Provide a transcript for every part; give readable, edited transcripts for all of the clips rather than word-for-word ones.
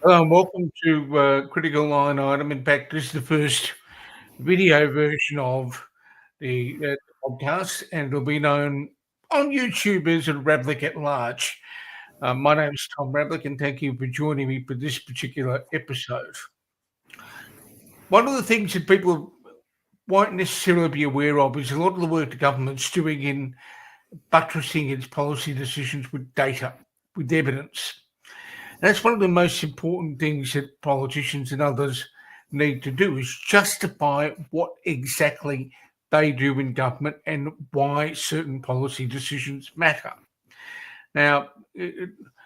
Hello and welcome to Critical Line Item. In fact, this is the first video version of the podcast, and it'll be known on YouTube as Ravlic at Large. My name is Tom Ravlic, and thank you for joining me for this particular episode. One of the things that people won't necessarily be aware of is a lot of the work the government's doing in buttressing its policy decisions with data, with evidence. That's one of the most important things that politicians and others need to do is justify what exactly they do in government and why certain policy decisions matter. Now,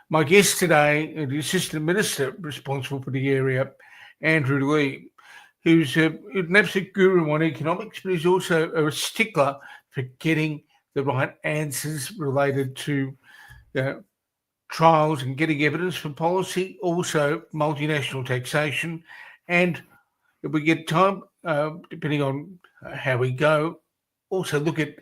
my guest today, the Assistant Minister responsible for the area, Andrew Leigh, who's an absolute guru on economics, but he's also a stickler for getting the right answers related to trials and getting evidence for policy, also multinational taxation, and if we get time, depending on how we go, also look at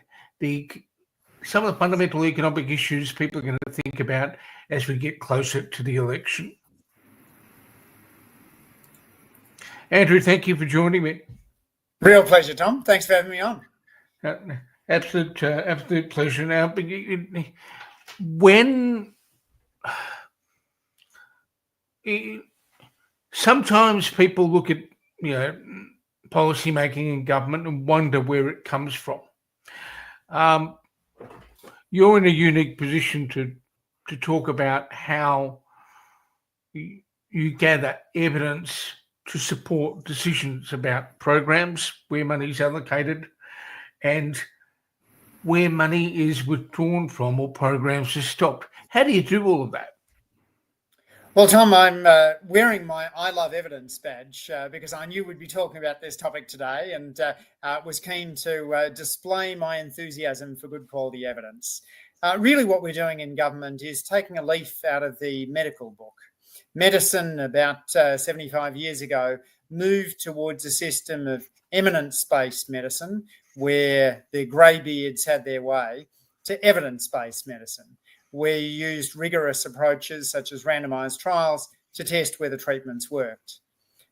some of the fundamental economic issues people are going to think about as we get closer to the election. Andrew, thank you for joining me. Real pleasure, Tom. Thanks for having me on. Absolute pleasure. Now, when sometimes people look at policy making in government and wonder where it comes from. You're in a unique position to talk about how you gather evidence to support decisions about programs, where money is allocated, and where money is withdrawn from or programs are stopped. How do you do all of that? Well, Tom, I'm wearing my I Love Evidence badge because I knew we'd be talking about this topic today and was keen to display my enthusiasm for good quality evidence. Really what we're doing in government is taking a leaf out of the medical book. Medicine, about 75 years ago, moved towards a system of eminence-based medicine where the greybeards had their way to evidence-based medicine, where you used rigorous approaches such as randomised trials to test whether treatments worked.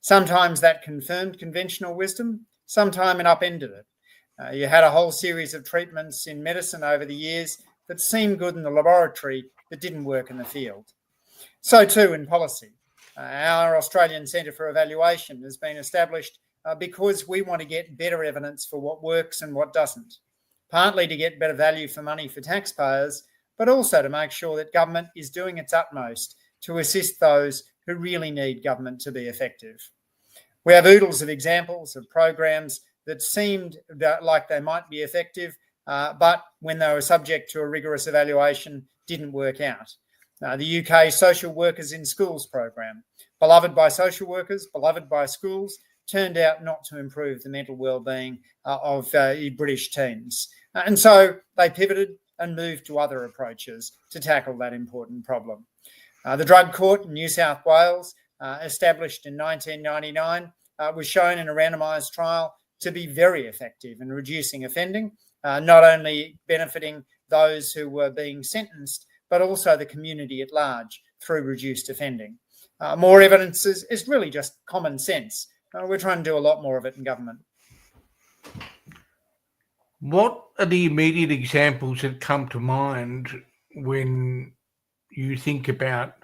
Sometimes that confirmed conventional wisdom, sometimes it upended it. You had a whole series of treatments in medicine over the years that seemed good in the laboratory but didn't work in the field. So too in policy. Our Australian Centre for Evaluation has been established because we want to get better evidence for what works and what doesn't, partly to get better value for money for taxpayers, but also to make sure that government is doing its utmost to assist those who really need government to be effective. We have oodles of examples of programs that seemed like they might be effective, but when they were subject to a rigorous evaluation, didn't work out. The UK Social Workers in Schools program, beloved by social workers, beloved by schools, turned out not to improve the mental well-being of British teens. And so they pivoted and moved to other approaches to tackle that important problem. The Drug Court in New South Wales, established in 1999, was shown in a randomised trial to be very effective in reducing offending, not only benefiting those who were being sentenced, but also the community at large through reduced offending. More evidence is really just common sense. We're trying to do a lot more of it in government. What are the immediate examples that come to mind when you think about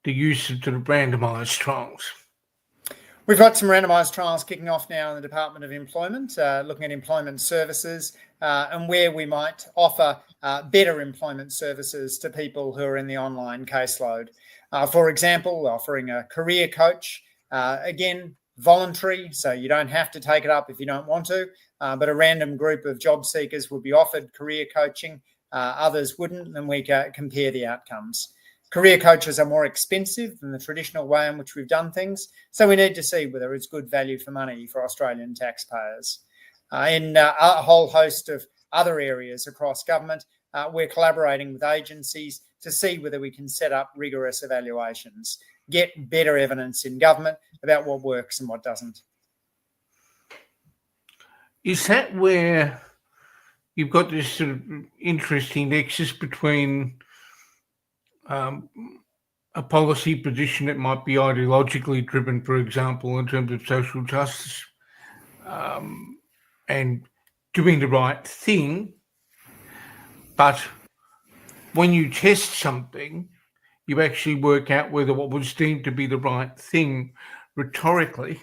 the use of the randomised trials? We've got some randomised trials kicking off now in the Department of Employment, looking at employment services and where we might offer better employment services to people who are in the online caseload. For example, offering a career coach, again, voluntary, so you don't have to take it up if you don't want to, but a random group of job seekers would be offered career coaching, others wouldn't, and we compare the outcomes. Career coaches are more expensive than the traditional way in which we've done things, so we need to see whether it's good value for money for Australian taxpayers. In a whole host of other areas across government, we're collaborating with agencies to see whether we can set up rigorous evaluations, get better evidence in government about what works and what doesn't. Is that where you've got this sort of interesting nexus between a policy position that might be ideologically driven, for example, in terms of social justice, and doing the right thing. But when you test something, you actually work out whether what was deemed to be the right thing rhetorically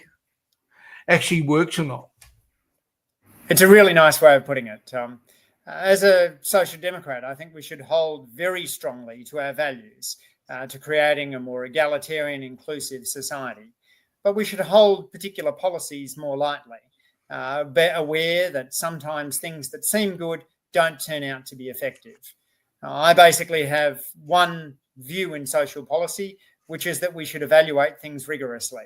actually works or not. It's a really nice way of putting it, Tom. As a social democrat, I think we should hold very strongly to our values, to creating a more egalitarian, inclusive society. But we should hold particular policies more lightly, be aware that sometimes things that seem good don't turn out to be effective. I basically have one view in social policy, which is that we should evaluate things rigorously.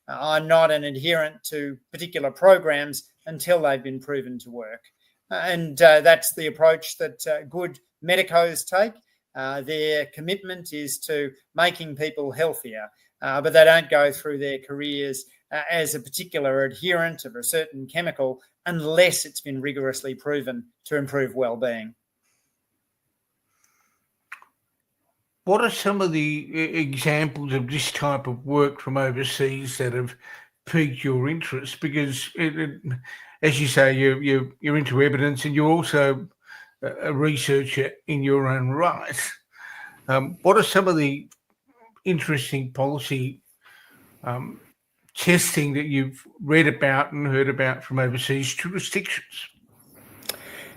I'm not an adherent to particular programs until they've been proven to work. And that's the approach that good medicos take. Their commitment is to making people healthier, but they don't go through their careers as a particular adherent of a certain chemical unless it's been rigorously proven to improve well-being. What are some of the examples of this type of work from overseas that have piqued your interest? Because, as you say, you're into evidence, and you're also a researcher in your own right. What are some of the interesting policy testing that you've read about and heard about from overseas jurisdictions?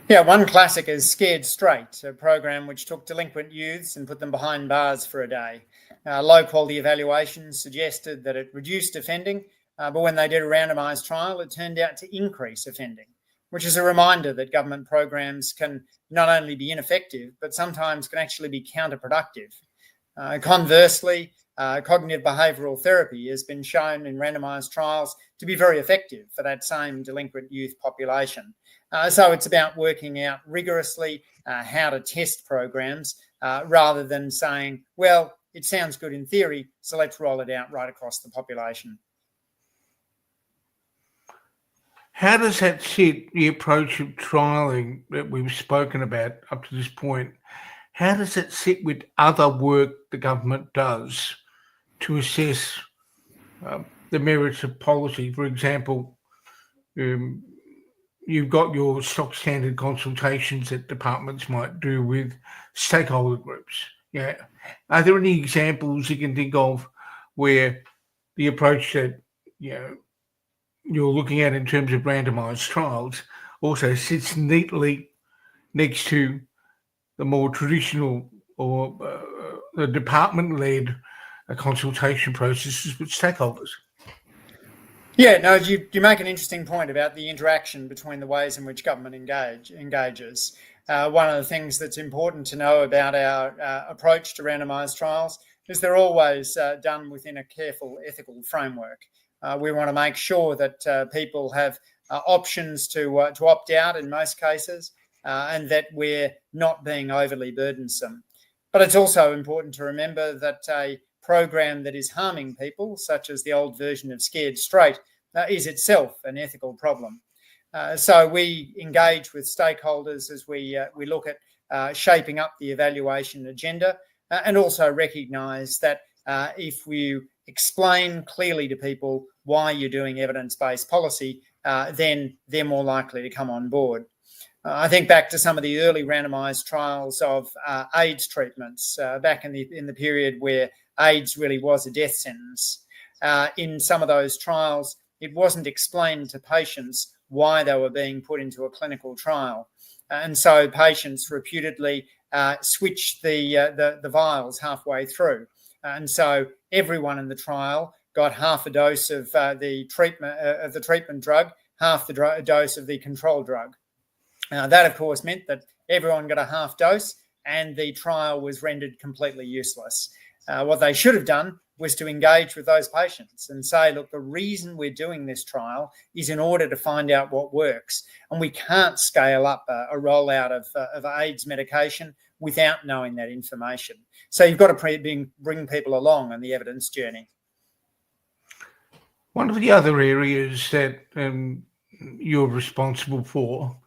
Yeah, one classic is Scared Straight, a program which took delinquent youths and put them behind bars for a day. Low quality evaluations suggested that it reduced offending, but when they did a randomised trial, it turned out to increase offending, which is a reminder that government programs can not only be ineffective, but sometimes can actually be counterproductive. Conversely, cognitive behavioural therapy has been shown in randomised trials to be very effective for that same delinquent youth population. So it's about working out rigorously how to test programs rather than saying, well, it sounds good in theory, so let's roll it out right across the population. How does that sit, the approach of trialling that we've spoken about up to this point, how does it sit with other work the government does to assess the merits of policy? For example, you've got your stock standard consultations that departments might do with stakeholder groups. Yeah. Are there any examples you can think of where the approach that you're looking at in terms of randomized trials also sits neatly next to the more traditional or the department-led consultation processes with stakeholders? Yeah, no, you make an interesting point about the interaction between the ways in which government engages. One of the things that's important to know about our approach to randomised trials is they're always done within a careful ethical framework. We want to make sure that people have options to opt out in most cases, and that we're not being overly burdensome. But it's also important to remember that a program that is harming people, such as the old version of Scared Straight, is itself an ethical problem. So we engage with stakeholders as we look at shaping up the evaluation agenda, and also recognise that if you explain clearly to people why you're doing evidence-based policy, then they're more likely to come on board. I think back to some of the early randomised trials of AIDS treatments back in the period where AIDS really was a death sentence. In some of those trials, it wasn't explained to patients why they were being put into a clinical trial. And so patients reputedly switched the vials halfway through. And so everyone in the trial got half a dose of the treatment drug, half the dose of the control drug. That, of course, meant that everyone got a half dose and the trial was rendered completely useless. What they should have done was to engage with those patients and say, look, the reason we're doing this trial is in order to find out what works. And we can't scale up a rollout of AIDS medication without knowing that information. So you've got to bring people along on the evidence journey. One of the other areas that you're responsible for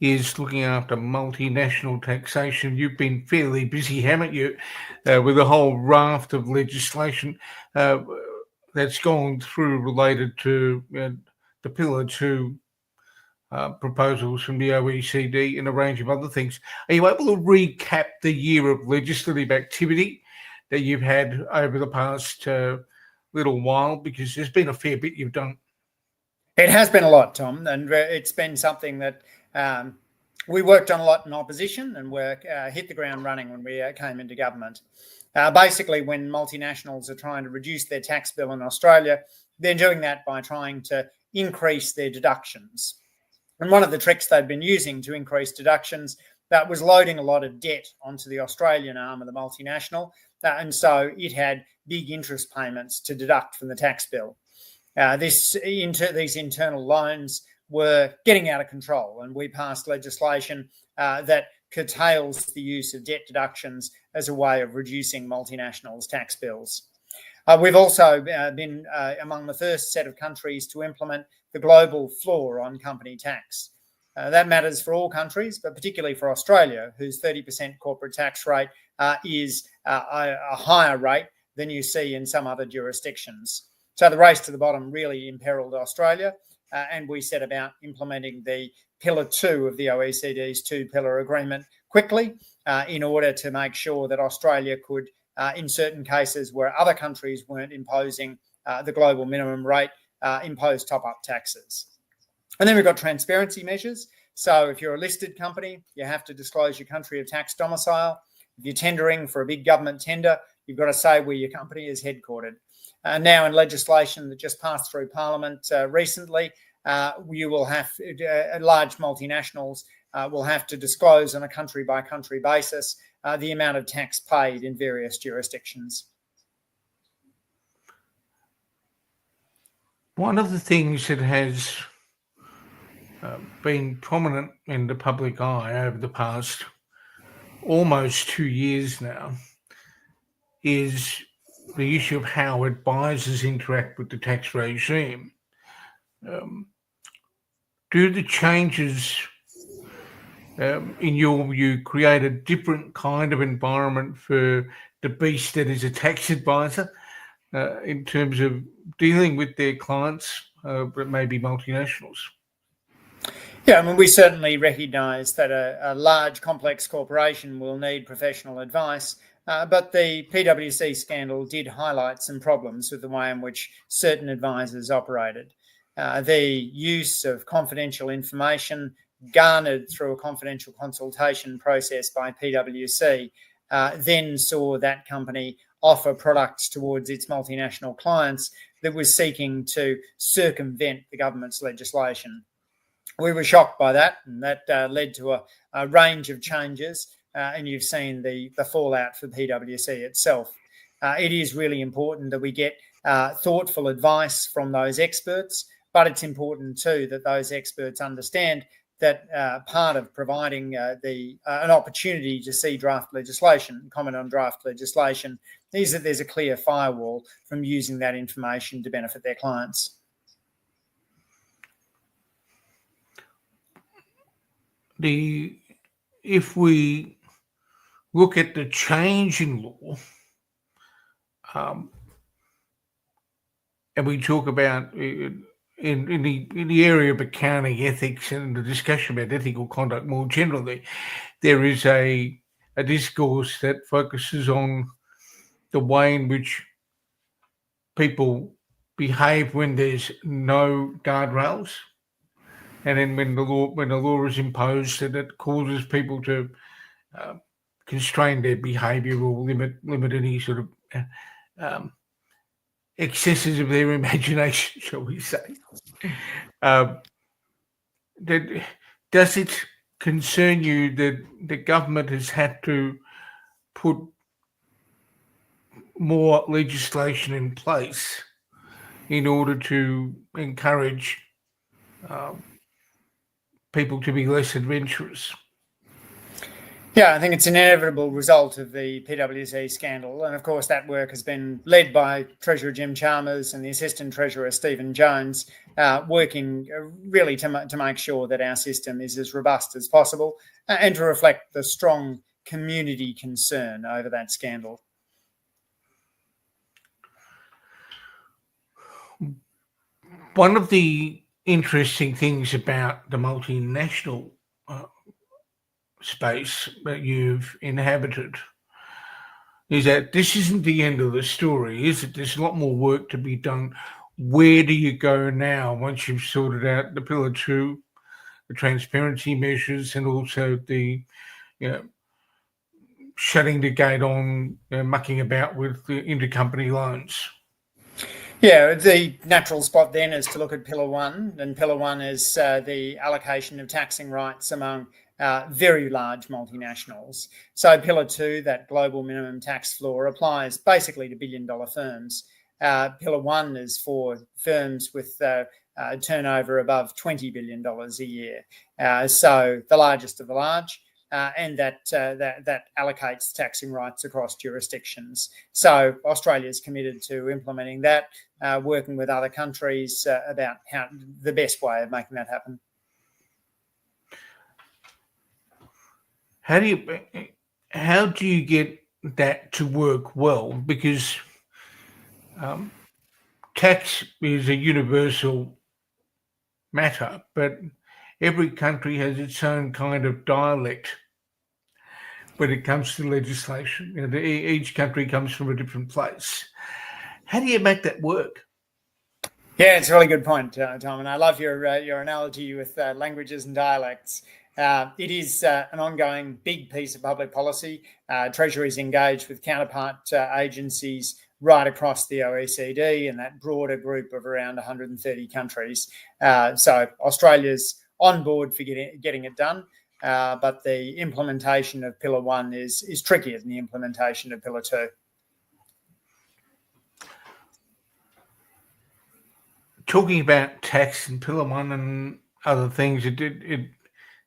is looking after multinational taxation. You've been fairly busy, haven't you, with a whole raft of legislation that's gone through related to the Pillar 2 proposals from the OECD and a range of other things. Are you able to recap the year of legislative activity that you've had over the past little while? Because there's been a fair bit you've done. It has been a lot, Tom, and it's been something that we worked on a lot in opposition and hit the ground running when we came into government. Basically, when multinationals are trying to reduce their tax bill in Australia, they're doing that by trying to increase their deductions. And one of the tricks they've been using to increase deductions that was loading a lot of debt onto the Australian arm of the multinational, and so it had big interest payments to deduct from the tax bill. These internal loans were getting out of control, and we passed legislation that curtails the use of debt deductions as a way of reducing multinationals' tax bills. We've also been among the first set of countries to implement the global floor on company tax. That matters for all countries, but particularly for Australia, whose 30% corporate tax rate is a higher rate than you see in some other jurisdictions. So the race to the bottom really imperiled Australia, and we set about implementing the Pillar 2 of the OECD's two-pillar agreement quickly in order to make sure that Australia could, in certain cases where other countries weren't imposing the global minimum rate, impose top-up taxes. And then we've got transparency measures. So if you're a listed company, you have to disclose your country of tax domicile. If you're tendering for a big government tender, you've got to say where your company is headquartered. Now in legislation that just passed through Parliament recently, you will have large multinationals will have to disclose on a country-by-country basis the amount of tax paid in various jurisdictions. One of the things that has been prominent in the public eye over the past almost 2 years now is the issue of how advisors interact with the tax regime. Do the changes, in your view, create a different kind of environment for the beast that is a tax advisor in terms of dealing with their clients, but maybe multinationals? Yeah, I mean, we certainly recognise that a large, complex corporation will need professional advice, but the PwC scandal did highlight some problems with the way in which certain advisors operated. The use of confidential information garnered through a confidential consultation process by PwC then saw that company offer products towards its multinational clients that was seeking to circumvent the government's legislation. We were shocked by that, and that led to a range of changes, and you've seen the fallout for PwC itself. It is really important that we get thoughtful advice from those experts, but it's important too that those experts understand that part of providing an opportunity to see draft legislation, comment on draft legislation, is that there's a clear firewall from using that information to benefit their clients. If we look at the change in law, and we talk about in the area of accounting ethics and the discussion about ethical conduct more generally, there is a discourse that focuses on the way in which people behave when there's no guardrails. And then when the law is imposed, that it causes people to constrain their behaviour or limit any sort of excesses of their imagination, shall we say? Does it concern you that the government has had to put more legislation in place in order to encourage people to be less adventurous? Yeah, I think it's an inevitable result of the PwC scandal. And of course, that work has been led by Treasurer Jim Chalmers and the Assistant Treasurer Stephen Jones, working really to make sure that our system is as robust as possible and to reflect the strong community concern over that scandal. One of the interesting things about the multinational space that you've inhabited is that this isn't the end of the story, is it? There's a lot more work to be done. Where do you go now once you've sorted out the Pillar 2, the transparency measures, and also the shutting the gate on mucking about with the intercompany loans? Yeah, the natural spot then is to look at Pillar 1, and Pillar 1 is the allocation of taxing rights among very large multinationals. So Pillar 2, that global minimum tax floor, applies basically to billion-dollar firms. Pillar 1 is for firms with turnover above $20 billion a year. So the largest of the large. And that allocates taxing rights across jurisdictions. So Australia is committed to implementing that, working with other countries about how the best way of making that happen. How do you get that to work well? Because tax is a universal matter, but every country has its own kind of dialect when it comes to legislation. Each country comes from a different place. How do you make that work? Yeah, it's a really good point, Tom, and I love your analogy with languages and dialects. It is an ongoing big piece of public policy. Treasury is engaged with counterpart agencies right across the OECD and that broader group of around 130 countries. So Australia's on board for getting it done, but the implementation of Pillar 1 is trickier than the implementation of Pillar 2. Talking about tax and Pillar 1 and other things,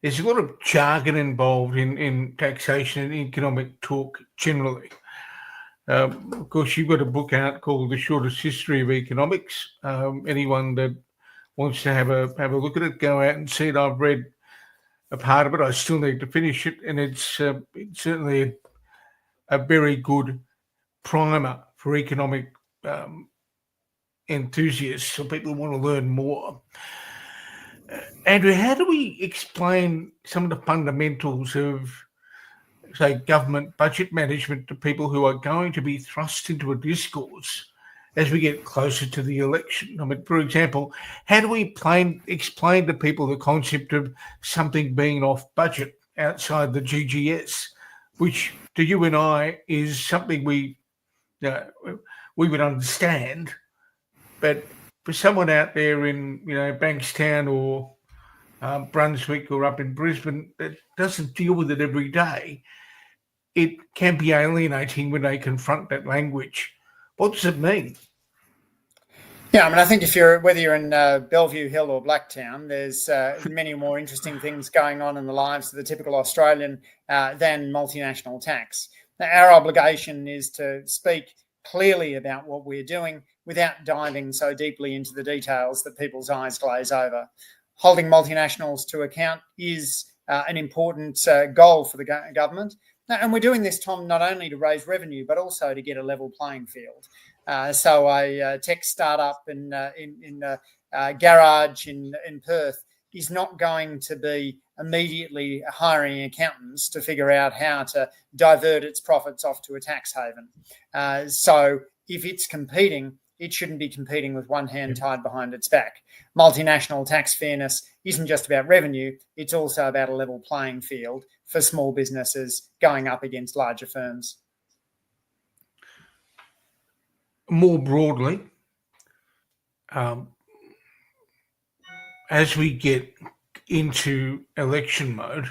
there's a lot of jargon involved in taxation and economic talk generally. Of course, you've got a book out called The Shortest History of Economics. Anyone that wants to have a look at it, go out and see it. I've read a part of it. I still need to finish it, and it's certainly a very good primer for economic enthusiasts or people who want to learn more. Andrew, how do we explain some of the fundamentals of, say, government budget management to people who are going to be thrust into a discourse as we get closer to the election? I mean, for example, how do we explain to people the concept of something being off budget outside the GGS, which to you and I is something we would understand, but for someone out there in Bankstown or Brunswick or up in Brisbane that doesn't deal with it every day, it can be alienating when they confront that language. What does it mean? Yeah, I mean, I think whether you're in Bellevue Hill or Blacktown, there's many more interesting things going on in the lives of the typical Australian than multinational tax. Now, our obligation is to speak clearly about what we're doing without diving so deeply into the details that people's eyes glaze over. Holding multinationals to account is an important goal for the government. And we're doing this, Tom, not only to raise revenue, but also to get a level playing field. So a tech startup in a garage in Perth is not going to be immediately hiring accountants to figure out how to divert its profits off to a tax haven. So if it's competing, it shouldn't be competing with one hand tied behind its back. Multinational tax fairness isn't just about revenue, it's also about a level playing field for small businesses going up against larger firms. More broadly, as we get into election mode,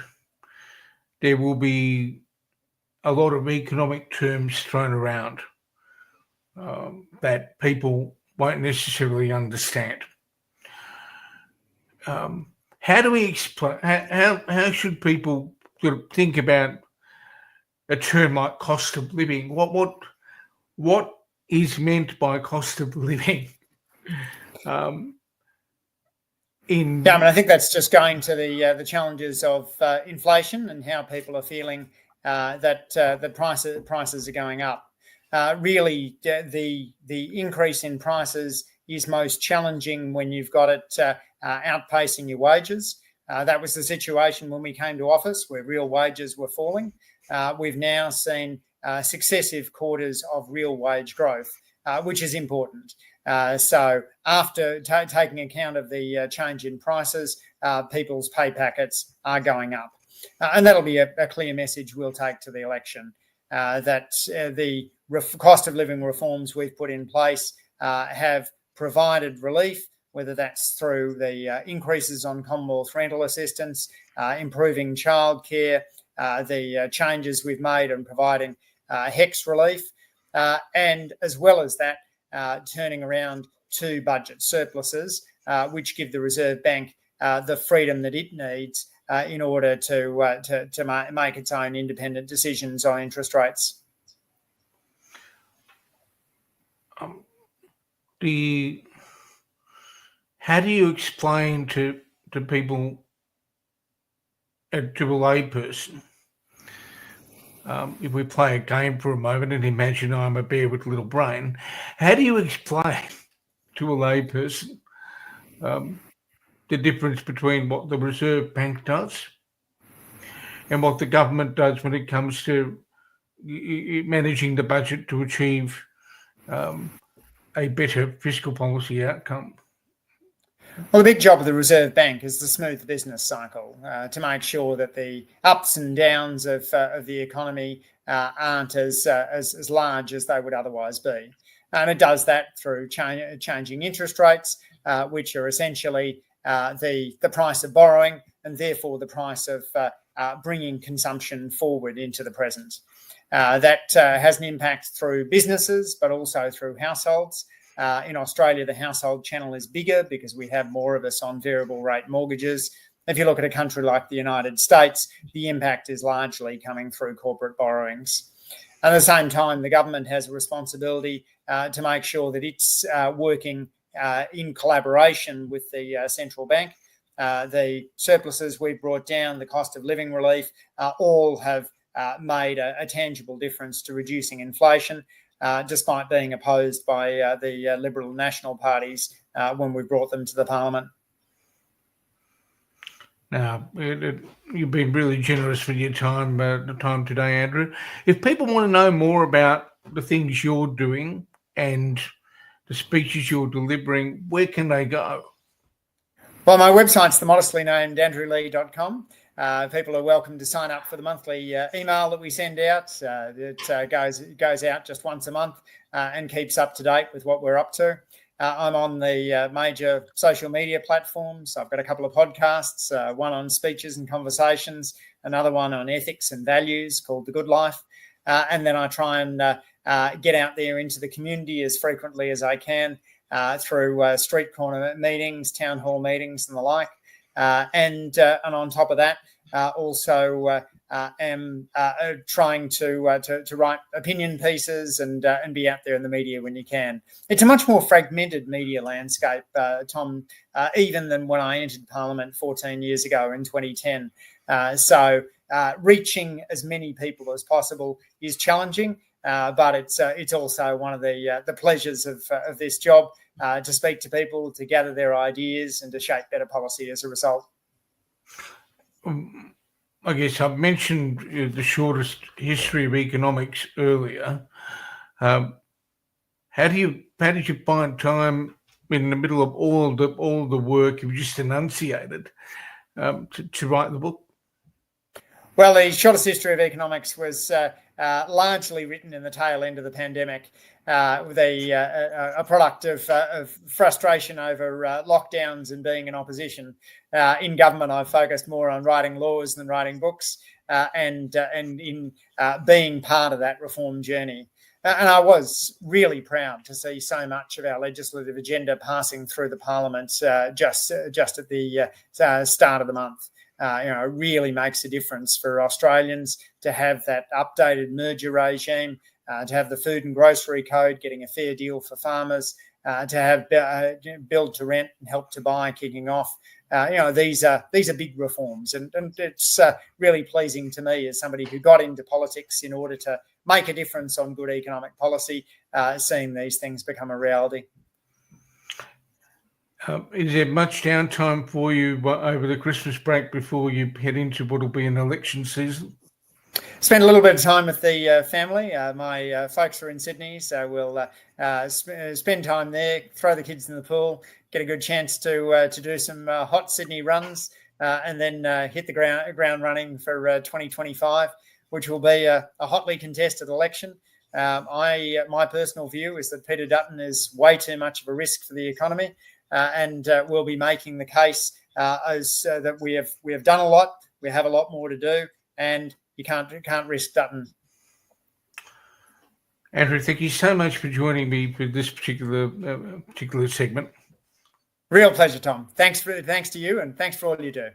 there will be a lot of economic terms thrown around that people won't necessarily understand. How do we explain? How should people sort of think about a term like cost of living. What is meant by cost of living? Yeah, I mean, I think that's just going to the challenges of inflation and how people are feeling that the prices are going up. Really, the increase in prices is most challenging when you've got it outpacing your wages. That was the situation when we came to office, where real wages were falling. We've now seen successive quarters of real wage growth, which is important. So after taking account of the change in prices, people's pay packets are going up. And that'll be a clear message we'll take to the election, that the cost of living reforms we've put in place have provided relief, whether that's through the increases on Commonwealth rental assistance, improving childcare, the changes we've made in providing HECS relief, and as well as that, turning around to budget surpluses, which give the Reserve Bank the freedom that it needs in order to make its own independent decisions on interest rates. How do you explain to people, to a layperson, if we play a game for a moment and imagine I'm a bear with a little brain, how do you explain to a layperson the difference between what the Reserve Bank does and what the government does when it comes to managing the budget to achieve a better fiscal policy outcome? Well, the big job of the Reserve Bank is to smooth the business cycle, to make sure that the ups and downs of the economy aren't as large as they would otherwise be. And it does that through changing interest rates, which are essentially the price of borrowing and therefore the price of bringing consumption forward into the present. That has an impact through businesses, but also through households. In Australia, the household channel is bigger because we have more of us on variable rate mortgages. If you look at a country like the United States, the impact is largely coming through corporate borrowings. At the same time, the government has a responsibility to make sure that it's working in collaboration with the central bank. The surpluses we've brought down, the cost of living relief, all have made a tangible difference to reducing inflation. Despite being opposed by the Liberal National parties when we brought them to the Parliament. Now, you've been really generous with your time today, Andrew. If people want to know more about the things you're doing and the speeches you're delivering, where can they go? Well, my website's the modestly named andrewleigh.com. People are welcome to sign up for the monthly email that we send out. It goes out just once a month and keeps up to date with what we're up to. I'm on the major social media platforms. I've got a couple of podcasts, one on speeches and conversations, another one on ethics and values called The Good Life. And then I try and get out there into the community as frequently as I can through street corner meetings, town hall meetings and the like. And on top of that, also am trying to write opinion pieces and be out there in the media when you can. It's a much more fragmented media landscape, Tom, even than when I entered Parliament 14 years ago in 2010. So reaching as many people as possible is challenging, but it's also one of the pleasures of this job. To speak to people, to gather their ideas and to shape better policy as a result. I guess I've mentioned the shortest history of economics earlier. How did you find time in the middle of all the work you've just enunciated to write the book? Well, the shortest history of economics was largely written in the tail end of the pandemic, with a product of frustration over lockdowns and being in opposition. In government, I focused more on writing laws than writing books, and in being part of that reform journey. And I was really proud to see so much of our legislative agenda passing through the Parliament just at the start of the month. it really makes a difference for Australians to have that updated merger regime, to have the food and grocery code getting a fair deal for farmers, to have build to rent and help to buy kicking off. These are big reforms, and it's really pleasing to me as somebody who got into politics in order to make a difference on good economic policy, seeing these things become a reality. Is there much downtime for you over the Christmas break before you head into what will be an election season? Spend a little bit of time with the family. My folks are in Sydney, so we'll spend time there, throw the kids in the pool, get a good chance to do some hot Sydney runs, and then hit the ground running for 2025, which will be a hotly contested election. My personal view is that Peter Dutton is way too much of a risk for the economy, and we'll be making the case that we have done a lot, we have a lot more to do, and you can't risk Dutton. Andrew, thank you so much for joining me for this particular segment. Real pleasure, Tom. Thanks to you, and thanks for all you do.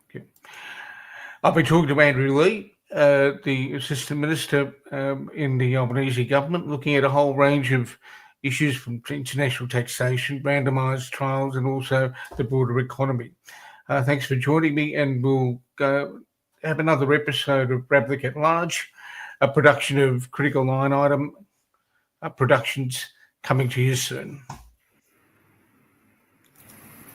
Okay. I've been talking to Andrew Leigh, the Assistant Minister in the Albanese government, looking at a whole range of issues from international taxation, randomised trials, and also the broader economy. Thanks for joining me, and we'll have another episode of Ravlic at Large, a production of Critical Line Item productions, coming to you soon.